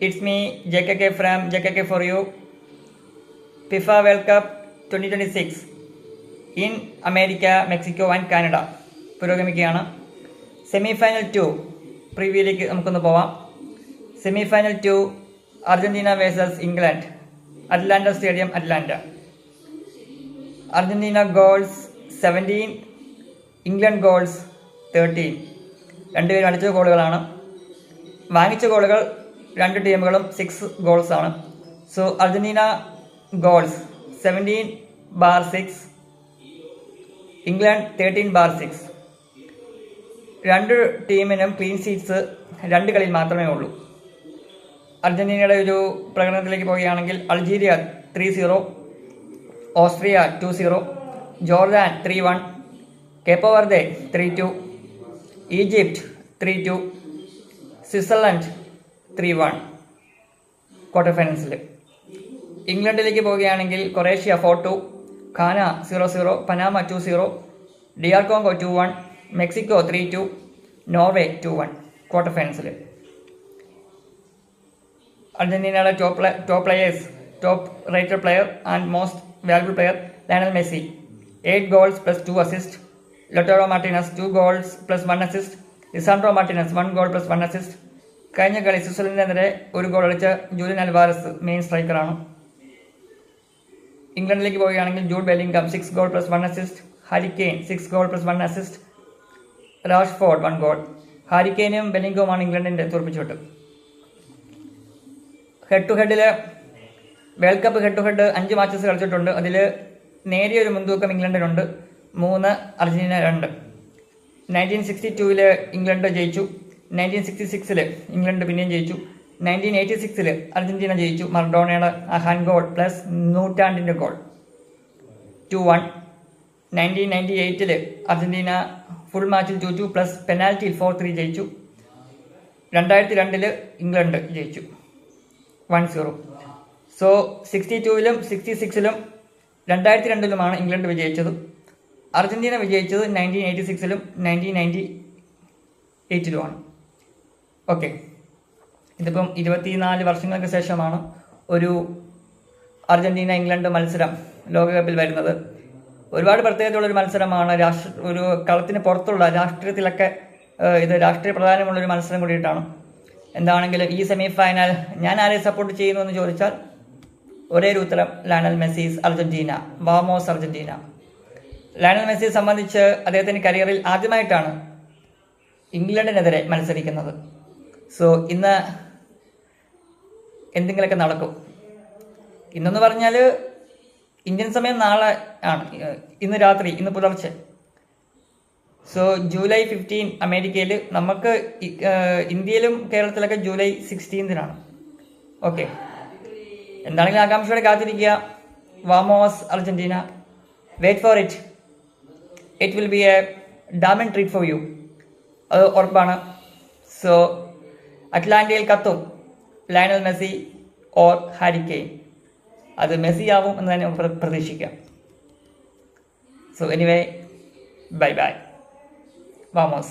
It's me, JKK from JKK for you. FIFA World Cup 2026 in America, Mexico and Canada പുരോഗമിക്കുകയാണ്. Semi final 2 പ്രീവിയിലേക്ക് നമുക്കൊന്ന് പോവാം. Semi final 2 Argentina versus England, Atlanta stadium, Atlanta. Argentina goals 17, England goals 13. രണ്ടുപേരും അടിച്ച ഗോളുകളാണ്. വാങ്ങിച്ച ഗോളുകൾ രണ്ട് ടീമുകളും 6 ഗോൾസ് ആണ്. So Argentina goals 17/6, England 13/6. രണ്ട് ടീമിനും ക്ലീൻ ഷീറ്റ്സ് 2 കളിയിൽ മാത്രമേ ഉള്ളൂ. അർജന്റീനയുടെ ഒരു പ്രകടനത്തിലേക്ക് പോവുകയാണെങ്കിൽ Algeria 3-0, Austria 2-0, Jordan 3-1, Cape Verde 3-2, Egypt 3-2, Switzerland 3-1 quarter ഫൈനൽസിൽ. ഇംഗ്ലണ്ടിലേക്ക് പോവുകയാണെങ്കിൽ Croatia 4-2, Ghana 0-0, Panama 2-0, DR Congo 2-1, Mexico 3-2, Norway 2-1 quarter ഫൈനൽസിൽ. അർജന്റീനയുടെ top rated player and most valuable player Lionel Messi, 8 goals plus 2 assist. Lautaro Martinez 2 goals plus 1 assist. Lisandro Martinez 1 goal plus 1 assist. കഴിഞ്ഞ കളി സ്വിറ്റ്സർലൻഡിനെതിരെ 1 goal അടിച്ച Julian Alvarez main സ്ട്രൈക്കറാണ്. ഇംഗ്ലണ്ടിലേക്ക് പോവുകയാണെങ്കിൽ Jude Bellingham 6 goal plus 1 assist. Harry Kane 6 goal plus 1 assist. Rashford 1 goal. ഹാരി കെയ്നും ബെല്ലിംഗവുമാണ് ഇംഗ്ലണ്ടിന്റെ തോൽപ്പിച്ചുവിട്ട്. ഹെഡ് ടു ഹെഡിൽ world cup head to head 5 matches കളിച്ചിട്ടുണ്ട്. അതിൽ നേരിയൊരു മുൻതൂക്കം ഇംഗ്ലണ്ടിനുണ്ട്, 3, അർജന്റീന 2. 1962 ഇംഗ്ലണ്ട് ജയിച്ചു. 1966 ഇംഗ്ലണ്ട് പിന്നെയും ജയിച്ചു. 1986 അർജന്റീന ജയിച്ചു. മറഡോണയുടെ ഹാൻഡ് ഗോൾ പ്ലസ് നൂറ്റാണ്ടിൻ്റെ ഗോൾ 2-1. 1998 അർജന്റീന ഫുൾ മാച്ചിൽ 2-2 പ്ലസ് പെനാൽറ്റിയിൽ 4-3 ജയിച്ചു. 2002 ഇംഗ്ലണ്ട് ജയിച്ചു 1-0. സോ 62-ലും 66-ലും 2002-ലുമാണ് ഇംഗ്ലണ്ട് വിജയിച്ചത്. അർജന്റീന വിജയിച്ചത് 1986-ലും 1998-ലുമാണ്. ഓക്കെ, ഇതിപ്പം 24 വർഷങ്ങൾക്ക് ശേഷമാണ് ഒരു അർജന്റീന ഇംഗ്ലണ്ട് മത്സരം ലോകകപ്പിൽ വരുന്നത്. ഒരുപാട് പ്രത്യേകതയുള്ളൊരു മത്സരമാണ്. ഒരു കളത്തിന് പുറത്തുള്ള രാഷ്ട്രീയത്തിലൊക്കെ ഇത് രാഷ്ട്രീയ പ്രധാനമുള്ളൊരു മത്സരം കൂടിയിട്ടാണ്. എന്താണെങ്കിലും ഈ സെമി ഫൈനൽ ഞാൻ ആരെ സപ്പോർട്ട് ചെയ്യുന്നു എന്ന് ചോദിച്ചാൽ ഒരേ ഒരു ഉത്തരം, ലയണൽ മെസ്സിസ് അർജന്റീന. വാമോസ് അർജന്റീന. ലയണൽ മെസ്സിയെ സംബന്ധിച്ച് അദ്ദേഹത്തിൻ്റെ കരിയറിൽ ആദ്യമായിട്ടാണ് ഇംഗ്ലണ്ടിനെതിരെ മത്സരിക്കുന്നത്. സോ ഇന്ന് എന്തെങ്കിലുമൊക്കെ നടക്കും. ഇന്നെന്ന് പറഞ്ഞാൽ ഇന്ത്യൻ സമയം നാളെ ആണ്, ഇന്ന് രാത്രി, ഇന്ന് പുലർച്ചെ. സോ ജൂലൈ 15 അമേരിക്കയിൽ, നമുക്ക് ഇന്ത്യയിലും കേരളത്തിലൊക്കെ ജൂലൈ 16 ഓക്കെ, എന്താണെങ്കിലും ആകാംക്ഷയോടെ കാത്തിരിക്കുക. വാമോസ് Argentina. Wait for it. It will be a diamond treat for you, അത് ഉറപ്പാണ്. സോ അറ്റ്ലാന്റയിൽ കത്തും Lionel Messi or Harry Kane. അത് മെസ്സി ആവും എന്ന് തന്നെ പ്രതീക്ഷിക്കാം. So anyway, bye bye. Vamos.